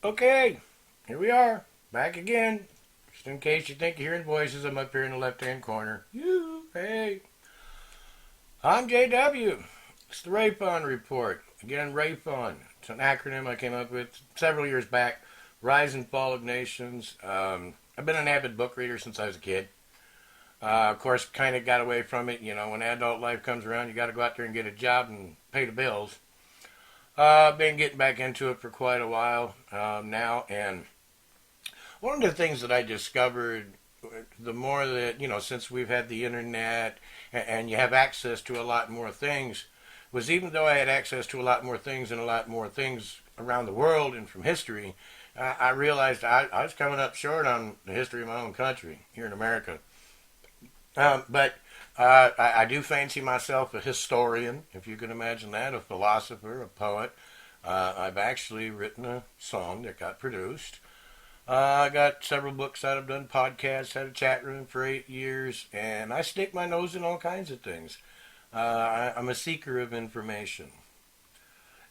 Okay, here we are, back again. Just in case you think you're hearing voices, I'm up here in the left-hand corner. Hey. I'm JW. It's the R.A.F.O.N report. Again, R.A.F.O.N. It's an acronym I came up with several years back. Rise and Fall of Nations. I've been an avid book reader since I was a kid. Of course, kind of got away from it. You know, when adult life comes around, you got to go out there and get a job and pay the bills. I've been getting back into it for quite a while now, and one of the things that I discovered, the more that, since we've had the internet and you have access to a lot more things, was even though I had access to a lot more things and a lot more things around the world and from history, I realized I was coming up short on the history of my own country here in America. But I do fancy myself a historian, if you can imagine that, a philosopher, a poet. I've actually written a song that got produced. I got several books out. I've done podcasts, had a chat room for 8 years, and I stick my nose in all kinds of things. I'm a seeker of information.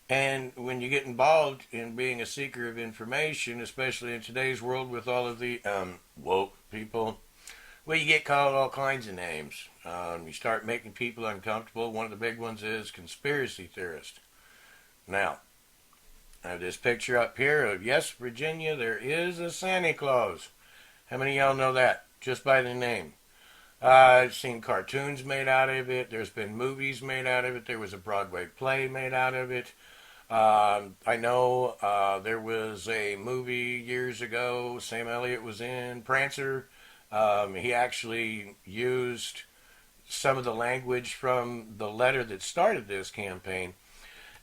And when you get involved in being a seeker of information, especially in today's world with all of the woke people, well, you get called all kinds of names. You start making people uncomfortable. One of the big ones is conspiracy theorist. Now, I have this picture up here of, yes, Virginia, there is a Santa Claus. How many of y'all know that? Just by the name. I've seen cartoons made out of it. There's been movies made out of it. There was a Broadway play made out of it. I know there was a movie years ago Sam Elliott was in, Prancer. He actually used some of the language from the letter that started this campaign.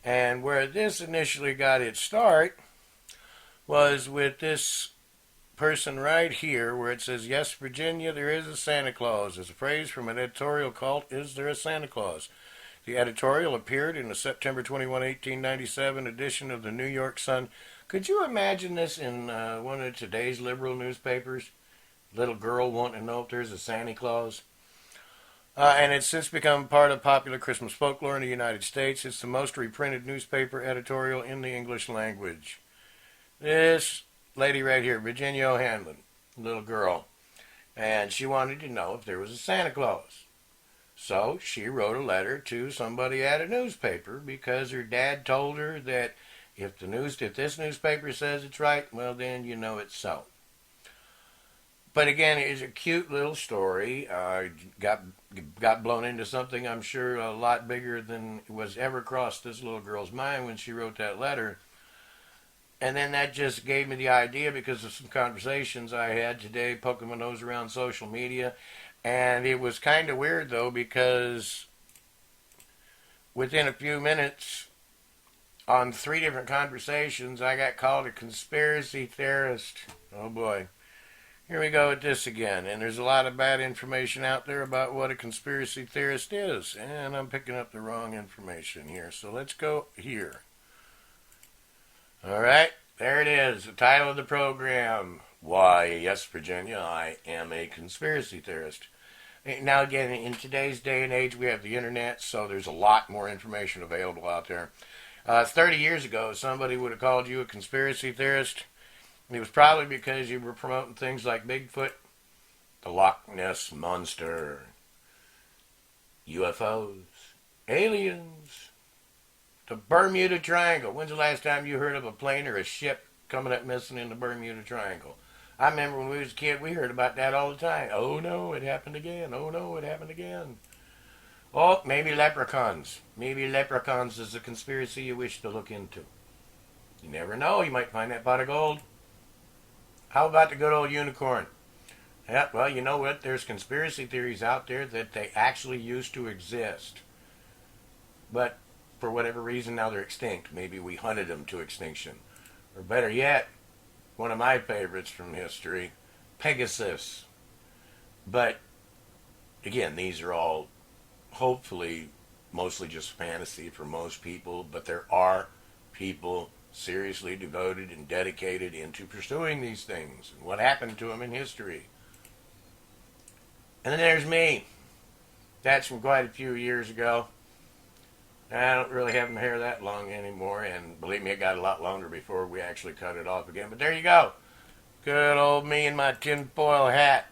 And where this initially got its start was with this person right here where it says, yes, Virginia, there is a Santa Claus. As a phrase from an editorial called, Is There a Santa Claus? The editorial appeared in the September 21, 1897 edition of the New York Sun. Could you imagine this in one of today's liberal newspapers? Little girl wanting to know if there's a Santa Claus. And it's since become part of popular Christmas folklore in the United States. It's the most reprinted newspaper editorial in the English language. This lady right here, Virginia O'Hanlon, little girl, and she wanted to know if there was a Santa Claus. So she wrote a letter to somebody at a newspaper because her dad told her that if this newspaper says it's right, well then you know it's so. But again, it's a cute little story. Got blown into something I'm sure a lot bigger than was ever crossed this little girl's mind when she wrote that letter. And then that just gave me the idea because of some conversations I had today poking my nose around social media. And it was kind of weird though because within a few minutes on 3 different conversations I got called a conspiracy theorist. Oh boy. Here we go with this again, and there's a lot of bad information out there about what a conspiracy theorist is, and I'm picking up the wrong information here, so let's go here. Alright, there it is, the title of the program. Why, yes, Virginia, I am a conspiracy theorist. Now again, in today's day and age, we have the internet, so there's a lot more information available out there. 30 years ago, somebody would have called you a conspiracy theorist. It was probably because you were promoting things like Bigfoot, the Loch Ness Monster, UFOs, aliens, the Bermuda Triangle. When's the last time you heard of a plane or a ship coming up missing in the Bermuda Triangle? I remember when we was a kid, we heard about that all the time. Oh no, it happened again. Oh no, it happened again. Oh, maybe leprechauns. Maybe leprechauns is a conspiracy you wish to look into. You never know, you might find that pot of gold. How about the good old unicorn? Yeah, well, you know what? There's conspiracy theories out there that they actually used to exist. But for whatever reason, now they're extinct. Maybe we hunted them to extinction. Or better yet, one of my favorites from history, Pegasus. But, again, these are all hopefully mostly just fantasy for most people. But there are people seriously devoted and dedicated into pursuing these things and what happened to them in history. And then there's me. That's from quite a few years ago. I don't really have my hair that long anymore, and believe me, it got a lot longer before we actually cut it off again. But there you go. Good old me and my tinfoil hat.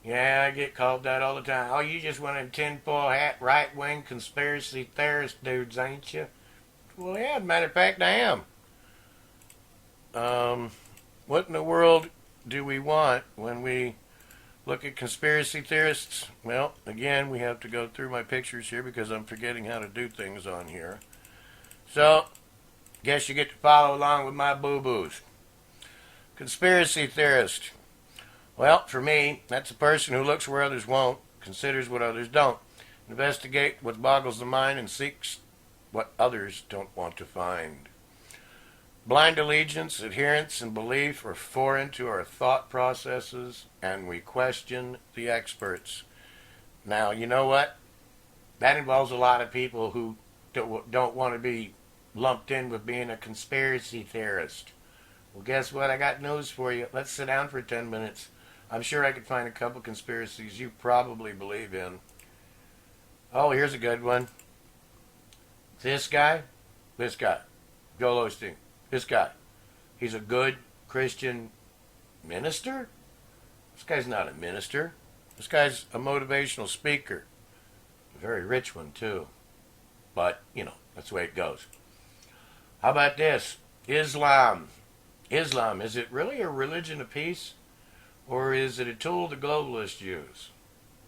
Yeah, I get called that all the time. Oh, you just want a tinfoil hat, right-wing conspiracy theorist dudes, ain't you? Well, yeah, as a matter of fact, I am. What in the world do we want when we look at conspiracy theorists? Well, again, we have to go through my pictures here because I'm forgetting how to do things on here. So, guess you get to follow along with my boo-boos. Conspiracy theorist. Well, for me, that's a person who looks where others won't, considers what others don't, investigate what boggles the mind, and seeks what others don't want to find. Blind allegiance, adherence, and belief are foreign to our thought processes, and we question the experts. Now, you know what? That involves a lot of people who don't want to be lumped in with being a conspiracy theorist. Well, guess what? I got news for you. Let's sit down for 10 minutes. I'm sure I could find a couple conspiracies you probably believe in. Oh, here's a good one. This guy, Joel Osteen, this guy, he's a good Christian minister? This guy's not a minister. This guy's a motivational speaker. A very rich one, too. But, that's the way it goes. How about this? Islam. Islam, is it really a religion of peace? Or is it a tool the globalists use?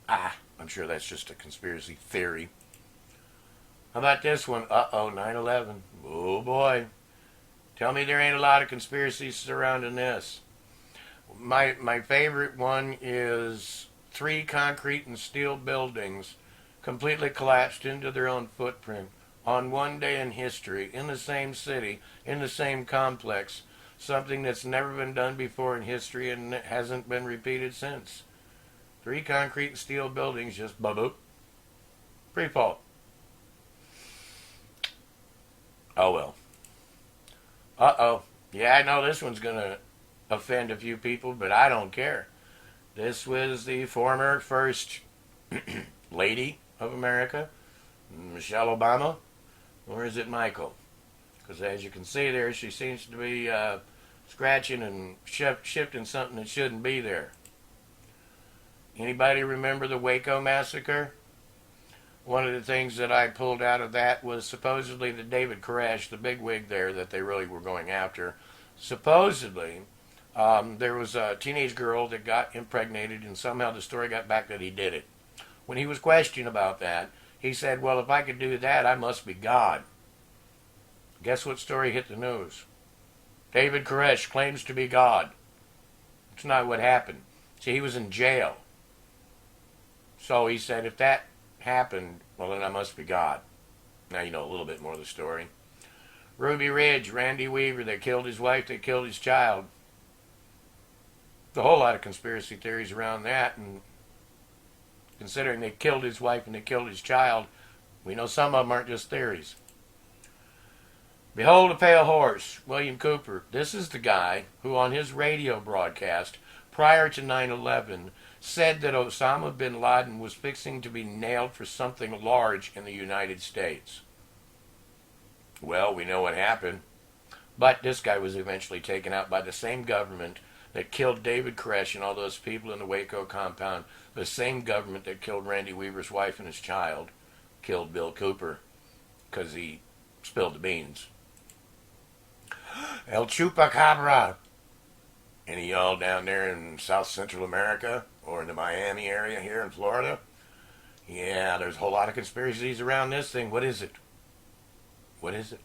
I'm sure that's just a conspiracy theory. How about this one? 9/11. Oh boy. Tell me there ain't a lot of conspiracies surrounding this. My favorite one is 3 concrete and steel buildings completely collapsed into their own footprint on one day in history, in the same city, in the same complex. Something that's never been done before in history and hasn't been repeated since. 3 concrete and steel buildings just boop. Free fall. Oh well. Yeah, I know this one's going to offend a few people, but I don't care. This was the former first lady of America, Michelle Obama, or is it Michael? Because as you can see there, she seems to be scratching and shifting something that shouldn't be there. Anybody remember the Waco massacre? One of the things that I pulled out of that was supposedly the David Koresh, the bigwig there that they really were going after. Supposedly, there was a teenage girl that got impregnated, and somehow the story got back that he did it. When he was questioned about that, he said, well, if I could do that, I must be God. Guess what story hit the news? David Koresh claims to be God. It's not what happened. See, he was in jail. So he said, if that happened, well, then I must be God. Now you know a little bit more of the story. Ruby Ridge, Randy Weaver, they killed his wife, they killed his child. There's a whole lot of conspiracy theories around that, and considering they killed his wife and they killed his child, we know some of them aren't just theories. Behold a pale horse, William Cooper. This is the guy who on his radio broadcast prior to 9/11 said that Osama bin Laden was fixing to be nailed for something large in the United States. Well, we know what happened. But this guy was eventually taken out by the same government that killed David Koresh and all those people in the Waco compound. The same government that killed Randy Weaver's wife and his child killed Bill Cooper because he spilled the beans. El Chupacabra. Any of y'all down there in South Central America or in the Miami area here in Florida? Yeah, there's a whole lot of conspiracies around this thing. What is it? What is it?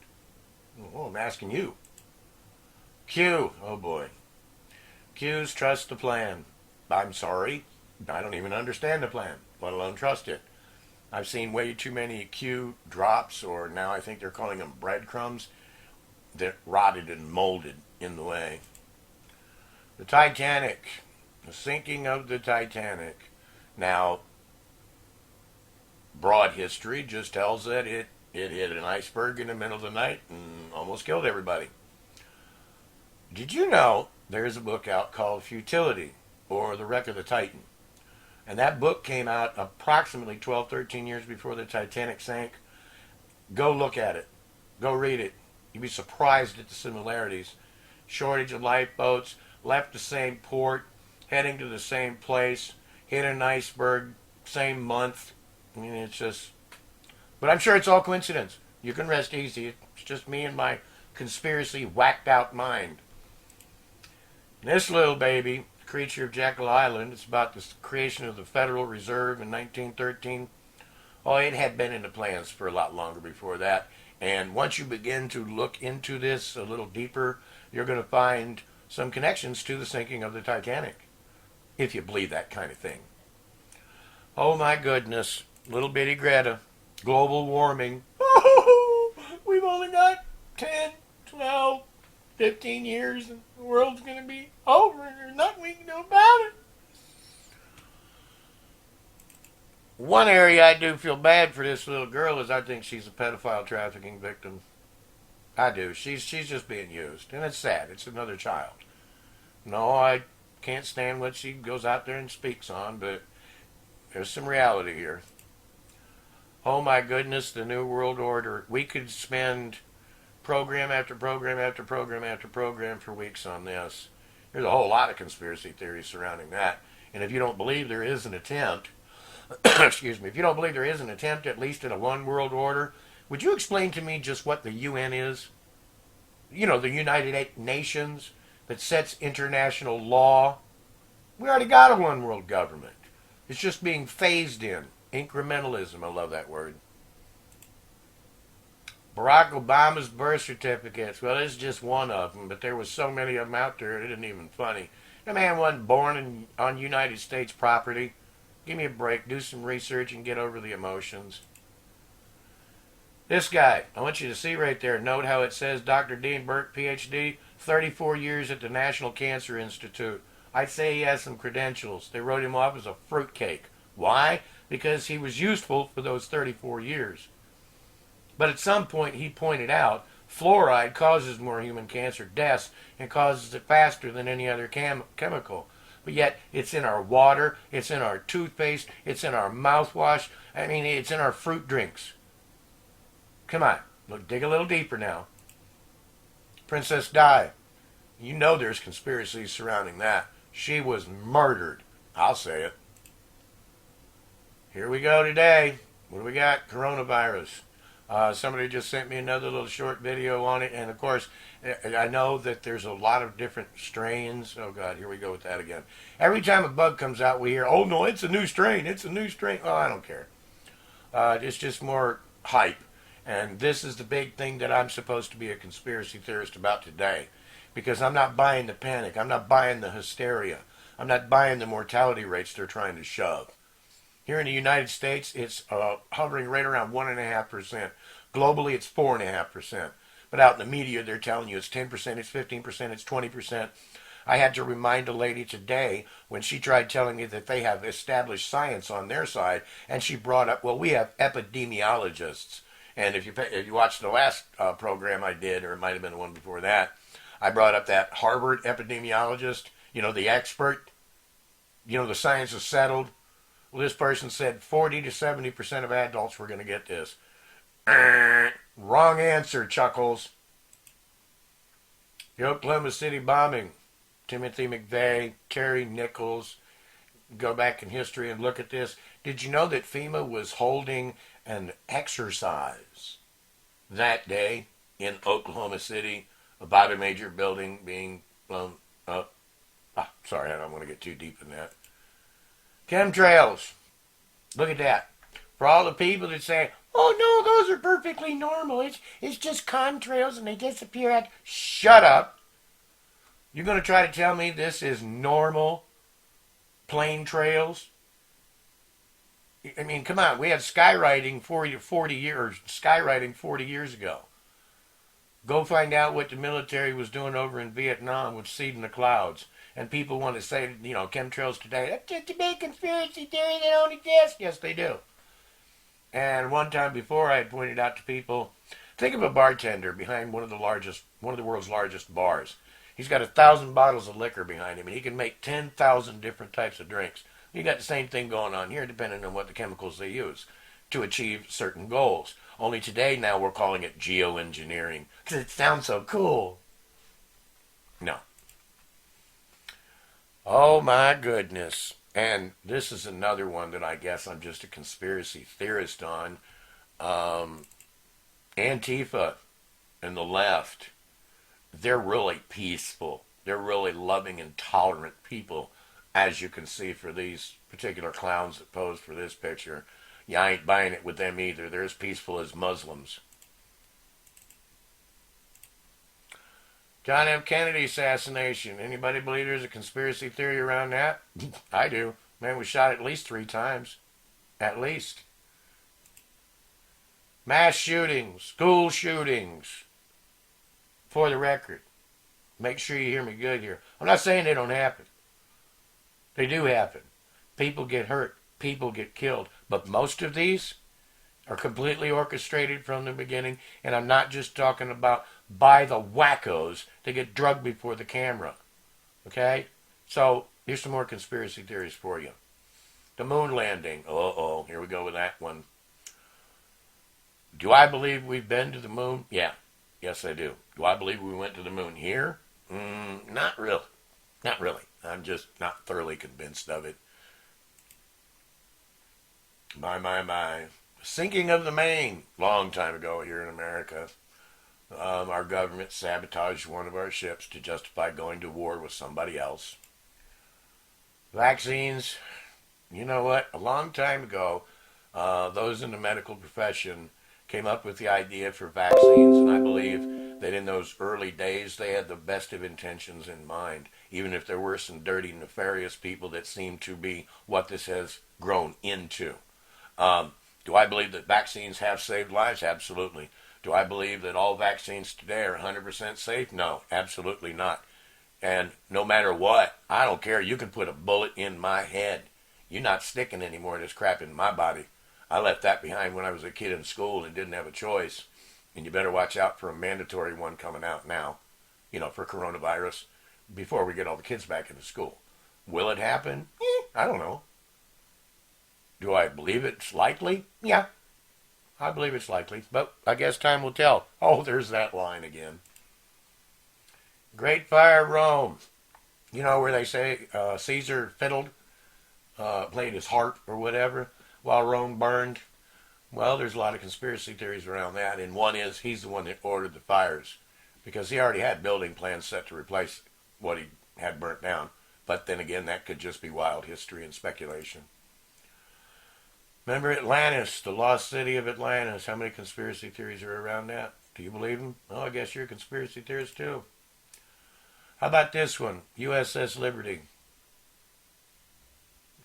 Oh, I'm asking you. Q. Oh boy. Q's trust the plan. I'm sorry. I don't even understand the plan, let alone trust it. I've seen way too many Q drops, or now I think they're calling them breadcrumbs, that rotted and molded in the way. The Titanic. The sinking of the Titanic. Now, broad history just tells that it hit an iceberg in the middle of the night and almost killed everybody. Did you know there's a book out called Futility, or The Wreck of the Titan? And that book came out approximately 12, 13 years before the Titanic sank. Go look at it. Go read it. You'd be surprised at the similarities. Shortage of lifeboats, left the same port, heading to the same place, hit an iceberg, same month. I mean, it's just. But I'm sure it's all coincidence. You can rest easy. It's just me and my conspiracy whacked out mind. This little baby, creature of Jekyll Island, it's about the creation of the Federal Reserve in 1913. Oh, it had been in the plans for a lot longer before that. And once you begin to look into this a little deeper, you're going to find some connections to the sinking of the Titanic, if you believe that kind of thing. Oh my goodness, little bitty Greta, global warming. Oh, we've only got 10, 12, 15 years and the world's going to be over and there's nothing we can do about it. One area I do feel bad for this little girl is I think she's a pedophile trafficking victim. I do. She's just being used. And it's sad. It's another child. No, I can't stand what she goes out there and speaks on, but there's some reality here. Oh my goodness, the New World Order. We could spend program after program after program after program for weeks on this. There's a whole lot of conspiracy theories surrounding that. And if you don't believe there is an attempt, excuse me, if you don't believe there is an attempt at least at a one world order, would you explain to me just what the UN is? You know, the United Nations that sets international law. We already got a one world government. It's just being phased in. Incrementalism, I love that word. Barack Obama's birth certificates. Well, this is just one of them, but there was so many of them out there, it isn't even funny. The man wasn't born on United States property. Give me a break, do some research, and get over the emotions. This guy, I want you to see right there, note how it says Dr. Dean Burke, PhD, 34 years at the National Cancer Institute. I'd say he has some credentials. They wrote him off as a fruitcake. Why? Because he was useful for those 34 years. But at some point, he pointed out, fluoride causes more human cancer deaths and causes it faster than any other chemical. But yet, it's in our water, it's in our toothpaste, it's in our mouthwash. I mean, it's in our fruit drinks. Come on, look, dig a little deeper now. Princess Di, you know there's conspiracies surrounding that. She was murdered. I'll say it. Here we go today. What do we got? Coronavirus. Somebody just sent me another little short video on it, and of course, I know that there's a lot of different strains. Oh God, here we go with that again. Every time a bug comes out, we hear, "Oh no, it's a new strain. It's a new strain." Oh, I don't care. It's just more hype, and this is the big thing that I'm supposed to be a conspiracy theorist about today, because I'm not buying the panic. I'm not buying the hysteria. I'm not buying the mortality rates they're trying to shove. Here in the United States, it's hovering right around 1.5%. Globally, it's 4.5%. But out in the media, they're telling you it's 10%, it's 15%, it's 20%. I had to remind a lady today when she tried telling me that they have established science on their side, and she brought up, well, we have epidemiologists. And if you watched the last program I did, or it might have been the one before that, I brought up that Harvard epidemiologist, you know, the expert, you know, the science is settled. Well, this person said 40 to 70% of adults were going to get this. Wrong answer, Chuckles. The Oklahoma City bombing. Timothy McVeigh, Terry Nichols. Go back in history and look at this. Did you know that FEMA was holding an exercise that day in Oklahoma City about a major building being blown up? Sorry, I don't want to get too deep in that. Chem-Trails. Look at that. For all the people that say, "Oh no, those are perfectly normal. It's just contrails and they disappear." Shut up. You're going to try to tell me this is normal plane trails? I mean, come on. We had skywriting 40 years ago. Go find out what the military was doing over in Vietnam with seed in the clouds. And people want to say, you know, chemtrails today, that's just a big conspiracy theory, they don't exist. Yes, they do. And one time before, I had pointed out to people, think of a bartender behind one of the world's largest bars. He's got 1,000 bottles of liquor behind him, and he can make 10,000 different types of drinks. You got the same thing going on here, depending on what the chemicals they use. to achieve certain goals. Only today now we're calling it geoengineering because it sounds so cool. No. Oh my goodness. And this is another one that I guess I'm just a conspiracy theorist on. Antifa and the left, they're really peaceful. They're really loving and tolerant people, as you can see for these particular clowns that posed for this picture. Yeah, I ain't buying it with them either. They're as peaceful as Muslims. John F. Kennedy assassination. Anybody believe there's a conspiracy theory around that? I do. Man was shot at least 3 times. At least. Mass shootings, school shootings. For the record, make sure you hear me good here. I'm not saying they don't happen. They do happen. People get hurt. People get killed. But most of these are completely orchestrated from the beginning. And I'm not just talking about by the wackos that get drugged before the camera. Okay? So, here's some more conspiracy theories for you. The moon landing. Uh-oh, here we go with that one. Do I believe we've been to the moon? Yeah. Yes, I do. Do I believe we went to the moon here? Not really. Not really. I'm just not thoroughly convinced of it. My. Sinking of the Maine. Long time ago here in America. Our government sabotaged one of our ships to justify going to war with somebody else. Vaccines. You know what? A long time ago, those in the medical profession came up with the idea for vaccines, and I believe that in those early days they had the best of intentions in mind, even if there were some dirty, nefarious people that seem to be what this has grown into. Do I believe that vaccines have saved lives? Absolutely. Do I believe that all vaccines today are 100% safe? No, absolutely not. And no matter what, I don't care. You can put a bullet in my head. You're not sticking any more of this crap in my body. I left that behind when I was a kid in school and didn't have a choice. And you better watch out for a mandatory one coming out now, for coronavirus, before we get all the kids back into school. Will it happen? I don't know. Do I believe it's likely? Yeah, I believe it's likely. But I guess time will tell. Oh, there's that line again. Great Fire Rome. You know where they say Caesar fiddled, played his harp or whatever, while Rome burned? Well, there's a lot of conspiracy theories around that, and one is he's the one that ordered the fires because he already had building plans set to replace what he had burnt down. But then again, that could just be wild history and speculation. Remember Atlantis, the lost city of Atlantis? How many conspiracy theories are around that? Do you believe them? Oh, I guess you're a conspiracy theorist too. How about this one? USS Liberty.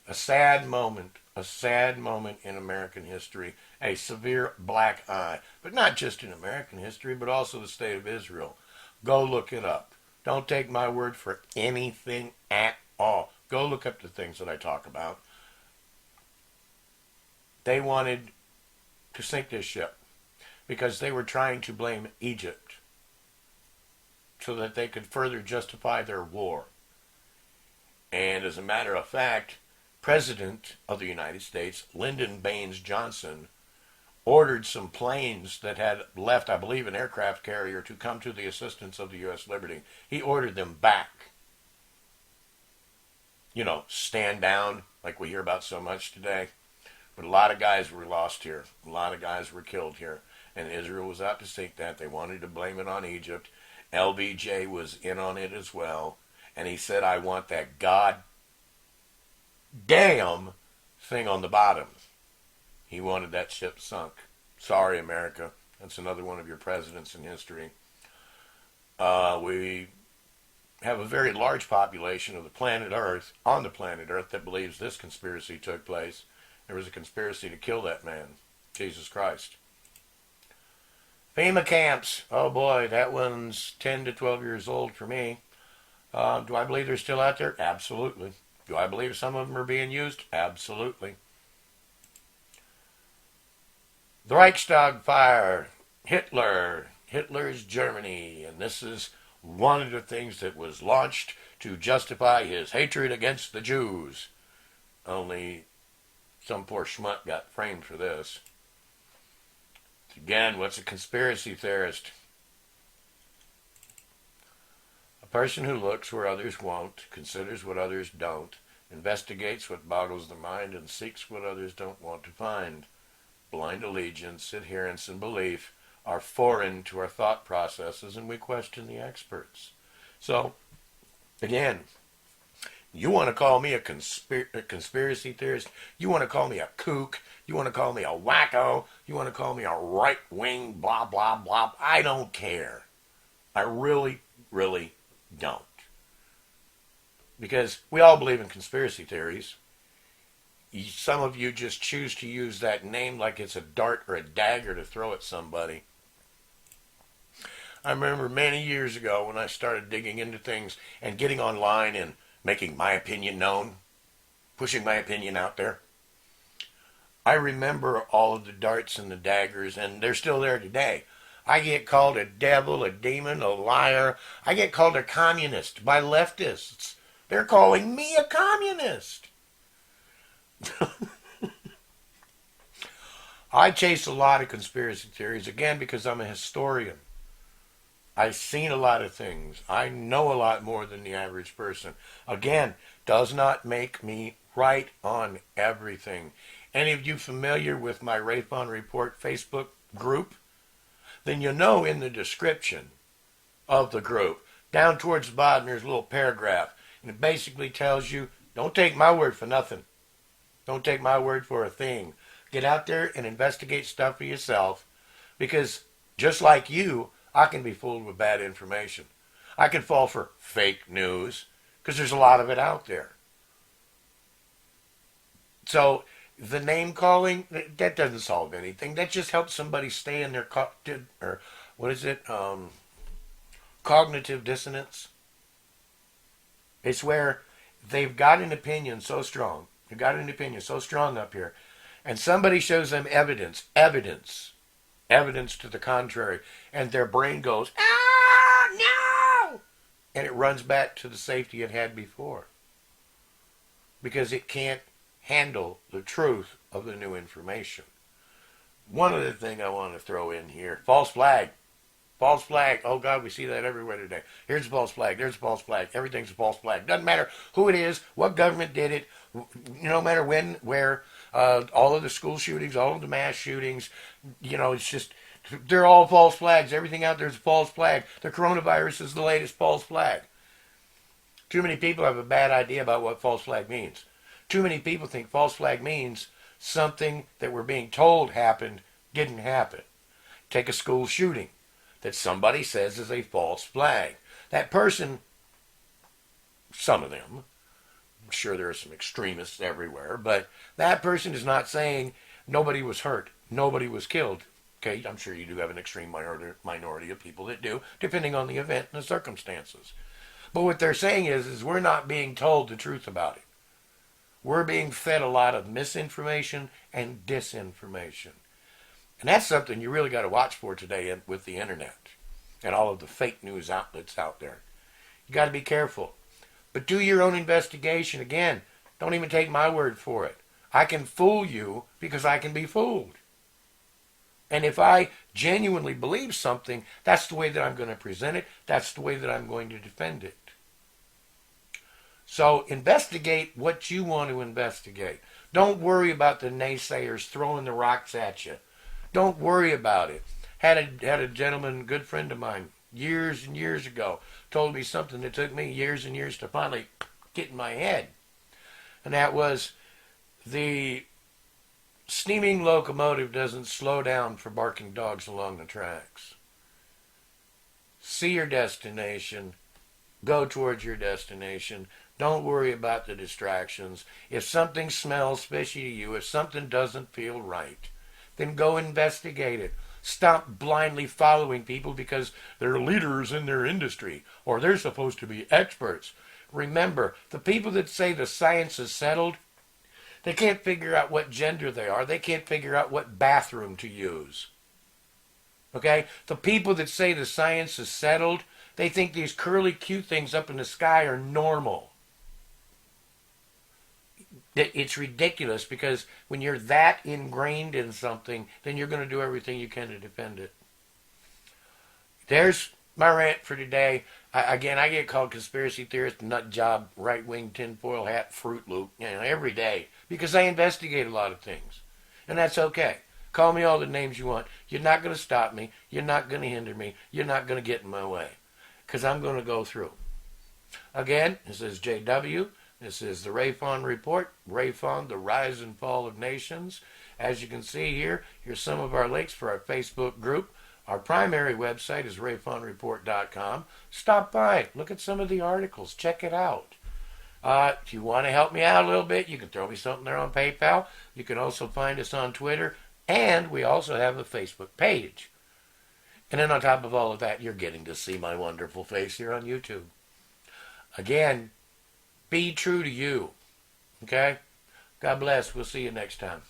A sad moment in American history, a severe black eye, but not just in American history, but also the state of Israel. Go look it up. Don't take my word for anything at all. Go look up the things that I talk about. They wanted to sink this ship because they were trying to blame Egypt so that they could further justify their war. And as a matter of fact, President of the United States, Lyndon Baines Johnson, ordered some planes that had left, I believe, an aircraft carrier to come to the assistance of the U.S. Liberty. He ordered them back. Stand down, like we hear about so much today. But a lot of guys were lost here. A lot of guys were killed here. And Israel was out to sink that. They wanted to blame it on Egypt. LBJ was in on it as well. And he said, I want that goddamn thing on the bottom. He wanted that ship sunk. Sorry, America. That's another one of your presidents in history. We have a very large population of the planet Earth, on the planet Earth, that believes this conspiracy took place. There was a conspiracy to kill that man, Jesus Christ. FEMA camps. Oh boy, that one's 10 to 12 years old for me. Do I believe they're still out there? Absolutely. Do I believe some of them are being used? Absolutely. The Reichstag fire. Hitler's Germany. And this is one of the things that was launched to justify his hatred against the Jews. Only some poor schmuck got framed for this. Again, what's a conspiracy theorist? A person who looks where others won't, considers what others don't, investigates what boggles the mind, and seeks what others don't want to find. Blind allegiance, adherence, and belief are foreign to our thought processes, and we question the experts. So, again, you want to call me a conspiracy theorist? You want to call me a kook? You want to call me a wacko? You want to call me a right-wing blah, blah, blah? I don't care. I really, really don't. Because we all believe in conspiracy theories. Some of you just choose to use that name like it's a dart or a dagger to throw at somebody. I remember many years ago when I started digging into things and getting online and making my opinion known, pushing my opinion out there. I remember all of the darts and the daggers, and they're still there today. I get called a devil, a demon, a liar. I get called a communist by leftists. They're calling me a communist. I chase a lot of conspiracy theories, again, because I'm a historian. I've seen a lot of things. I know a lot more than the average person. Again, does not make me right on everything. Any of you familiar with my R.A.F.O.N report Facebook group? Then you know in the description of the group, down towards the bottom, there's a little paragraph. And it basically tells you, don't take my word for nothing. Don't take my word for a thing. Get out there and investigate stuff for yourself. Because just like you, I can be fooled with bad information. I can fall for fake news because there's a lot of it out there. So the name calling, that doesn't solve anything. That just helps somebody stay in their cognitive dissonance. It's where they've got an opinion so strong. They've got an opinion so strong up here. And somebody shows them evidence to the contrary, and their brain goes, ah, no! And it runs back to the safety it had before. Because it can't handle the truth of the new information. One other thing I want to throw in here, false flag. False flag. Oh God, we see that everywhere today. Here's a false flag. There's a false flag. Everything's a false flag. Doesn't matter who it is, what government did it, no matter when, where, all of the school shootings, all of the mass shootings, it's just, they're all false flags. Everything out there is a false flag. The coronavirus is the latest false flag. Too many people have a bad idea about what false flag means. Too many people think false flag means something that we're being told happened didn't happen. Take a school shooting that somebody says is a false flag. That person, some of them, I'm sure there are some extremists everywhere, but that person is not saying nobody was hurt, nobody was killed. Okay, I'm sure you do have an extreme minority of people that do, depending on the event and the circumstances. But what they're saying is we're not being told the truth about it. We're being fed a lot of misinformation and disinformation. And that's something you really got to watch for today with the internet and all of the fake news outlets out there. You got to be careful. But do your own investigation. Again, don't even take my word for it. I can fool you because I can be fooled. And if I genuinely believe something, that's the way that I'm going to present it. That's the way that I'm going to defend it. So investigate what you want to investigate. Don't worry about the naysayers throwing the rocks at you. Don't worry about it. Had a gentleman, good friend of mine, years and years ago, told me something that took me years and years to finally get in my head. And that was, the steaming locomotive doesn't slow down for barking dogs along the tracks. See your destination. Go towards your destination. Don't worry about the distractions. If something smells fishy to you, if something doesn't feel right, then go investigate it. Stop blindly following people because they're leaders in their industry or they're supposed to be experts. Remember, the people that say the science is settled, they can't figure out what gender they are. They can't figure out what bathroom to use. Okay? The people that say the science is settled, they think these curly, cute things up in the sky are normal. It's ridiculous because when you're that ingrained in something, then you're going to do everything you can to defend it. There's my rant for today. Again, I get called conspiracy theorist, nut job, right wing, tinfoil hat, Fruit Loop, every day because I investigate a lot of things, and that's okay. Call me all the names you want. You're not going to stop me. You're not going to hinder me. You're not going to get in my way because I'm going to go through. Again, this is JW. This is the R.A.F.O.N. report. R.A.F.O.N. The Rise and Fall of Nations. As you can see here, here's some of our links for our Facebook group. Our primary website is RAFONreport.com. Stop by. Look at some of the articles. Check it out. If you want to help me out a little bit, you can throw me something there on PayPal. You can also find us on Twitter. And we also have a Facebook page. And then on top of all of that, you're getting to see my wonderful face here on YouTube. Again, be true to you. Okay? God bless. We'll see you next time.